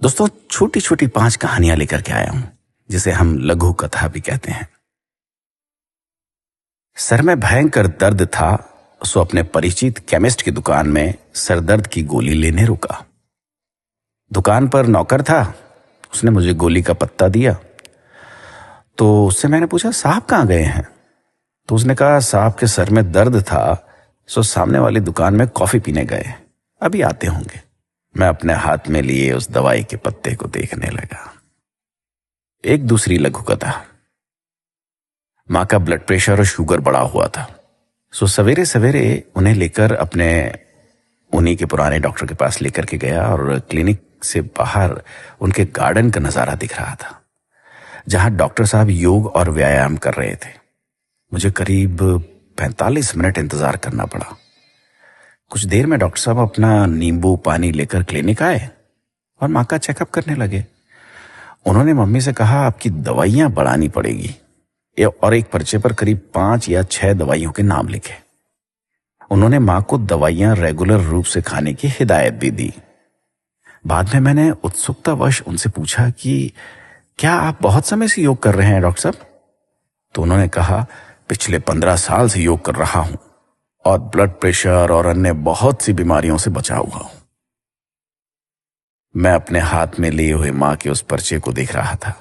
दोस्तों, छोटी छोटी 5 कहानियां लेकर के आया हूं, जिसे हम लघु कथा भी कहते हैं। सर में भयंकर दर्द था, सो अपने परिचित केमिस्ट की दुकान में सरदर्द की गोली लेने रुका। दुकान पर नौकर था, उसने मुझे गोली का पत्ता दिया। तो उससे मैंने पूछा, साहब कहाँ गए हैं? तो उसने कहा, साहब के सर में दर्द था, सो सामने वाली दुकान में कॉफी पीने गए, अभी आते होंगे। मैं अपने हाथ में लिए उस दवाई के पत्ते को देखने लगा। एक दूसरी लघु कथा। माँ का ब्लड प्रेशर और शुगर बढ़ा हुआ था, सो सवेरे सवेरे उन्हें लेकर अपने उन्हीं के पुराने डॉक्टर के पास लेकर के गया और क्लिनिक से बाहर उनके गार्डन का नजारा दिख रहा था, जहां डॉक्टर साहब योग और व्यायाम कर रहे थे। मुझे करीब 45 मिनट इंतजार करना पड़ा। कुछ देर में डॉक्टर साहब अपना नींबू पानी लेकर क्लिनिक आए और माँ का चेकअप करने लगे। उन्होंने मम्मी से कहा, आपकी दवाइयां बढ़ानी पड़ेगी, और एक पर्चे पर करीब 5 या 6 दवाइयों के नाम लिखे। उन्होंने माँ को दवाइयां रेगुलर रूप से खाने की हिदायत भी दी। बाद में मैंने उत्सुकतावश उनसे पूछा कि क्या आप बहुत समय से योग कर रहे हैं डॉक्टर साहब? तो उन्होंने कहा, पिछले 15 साल से योग कर रहा हूं और ब्लड प्रेशर और अन्य बहुत सी बीमारियों से बचा हुआ हूं। मैं अपने हाथ में लिए हुए मां के उस पर्चे को देख रहा था,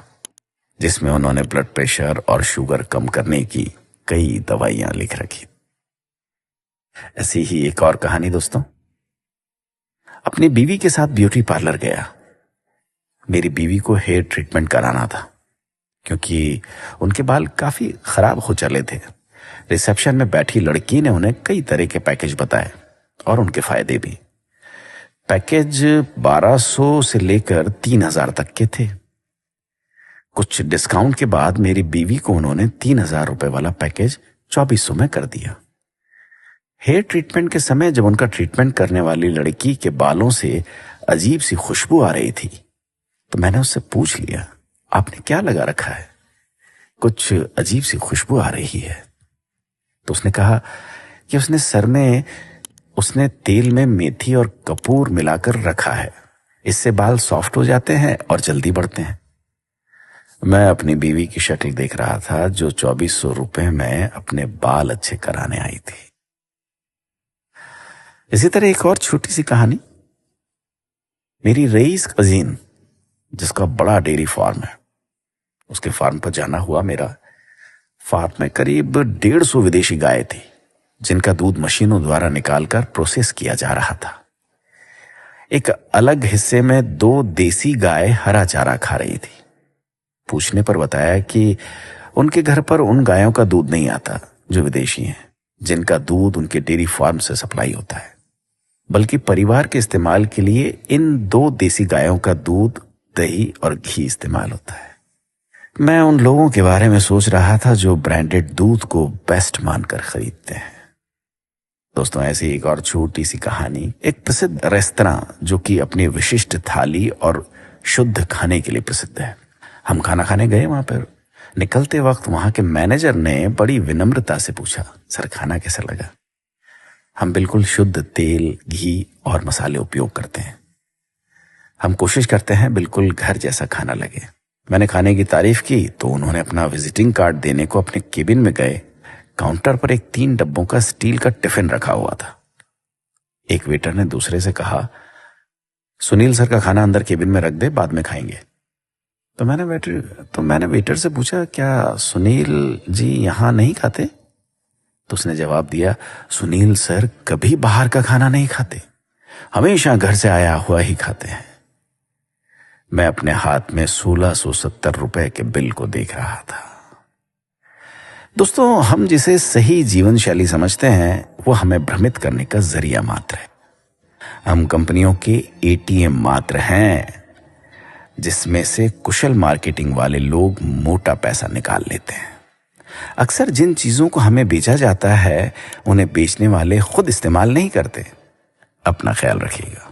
जिसमें उन्होंने ब्लड प्रेशर और शुगर कम करने की कई दवाइयां लिख रखी। ऐसी ही एक और कहानी दोस्तों। अपनी बीवी के साथ ब्यूटी पार्लर गया। मेरी बीवी को हेयर ट्रीटमेंट कराना था, क्योंकि उनके बाल काफी खराब हो चले थे। रिसेप्शन में बैठी लड़की ने उन्हें कई तरह के पैकेज बताए और उनके फायदे भी। पैकेज 1200 से लेकर 3000 तक के थे। कुछ डिस्काउंट के बाद मेरी बीवी को उन्होंने 3000 रुपए वाला पैकेज 2400 में कर दिया। हेयर ट्रीटमेंट के समय जब उनका ट्रीटमेंट करने वाली लड़की के बालों से अजीब सी खुशबू आ रही थी, तो मैंने उससे पूछ लिया, आपने क्या लगा रखा है? कुछ अजीब सी खुशबू आ रही है। तो उसने कहा कि उसने सर में तेल में मेथी और कपूर मिलाकर रखा है, इससे बाल सॉफ्ट हो जाते हैं और जल्दी बढ़ते हैं। मैं अपनी बीवी की शक्ल देख रहा था, जो 2400 रुपए में अपने बाल अच्छे कराने आई थी। इसी तरह एक और छोटी सी कहानी। मेरी रईस कजीन, जिसका बड़ा डेयरी फार्म है, उसके फार्म पर जाना हुआ मेरा। फार्म में करीब 150 विदेशी गायें थी, जिनका दूध मशीनों द्वारा निकालकर प्रोसेस किया जा रहा था। एक अलग हिस्से में 2 देसी गाय हरा चारा खा रही थी। पूछने पर बताया कि उनके घर पर उन गायों का दूध नहीं आता जो विदेशी हैं, जिनका दूध उनके डेयरी फार्म से सप्लाई होता है, बल्कि परिवार के इस्तेमाल के लिए इन 2 देसी गायों का दूध, दही और घी इस्तेमाल होता है। मैं उन लोगों के बारे में सोच रहा था जो ब्रांडेड दूध को बेस्ट मानकर खरीदते हैं। दोस्तों, ऐसी एक और छोटी सी कहानी। एक प्रसिद्ध रेस्तरां जो कि अपनी विशिष्ट थाली और शुद्ध खाने के लिए प्रसिद्ध है। हम खाना खाने गए वहां पर। निकलते वक्त वहां के मैनेजर ने बड़ी विनम्रता से पूछा, सर खाना कैसा लगा? हम बिल्कुल शुद्ध तेल, घी और मसाले उपयोग करते हैं। हम कोशिश करते हैं बिल्कुल घर जैसा खाना लगे। मैंने खाने की तारीफ की तो उन्होंने अपना विजिटिंग कार्ड देने को अपने केबिन में गए। काउंटर पर एक 3 डब्बों का स्टील का टिफिन रखा हुआ था। एक वेटर ने दूसरे से कहा, सुनील सर का खाना अंदर केबिन में रख दे, बाद में खाएंगे। तो मैंने वेटर से पूछा, क्या सुनील जी यहां नहीं खाते? तो उसने जवाब दिया, सुनील सर कभी बाहर का खाना नहीं खाते, हमेशा घर से आया हुआ ही खाते हैं। मैं अपने हाथ में 1670 रुपए के बिल को देख रहा था। दोस्तों, हम जिसे सही जीवन शैली समझते हैं, वो हमें भ्रमित करने का जरिया मात्र है। हम कंपनियों के एटीएम मात्र हैं, जिसमें से कुशल मार्केटिंग वाले लोग मोटा पैसा निकाल लेते हैं। अक्सर जिन चीजों को हमें बेचा जाता है, उन्हें बेचने वाले खुद इस्तेमाल नहीं करते। अपना ख्याल रखिएगा।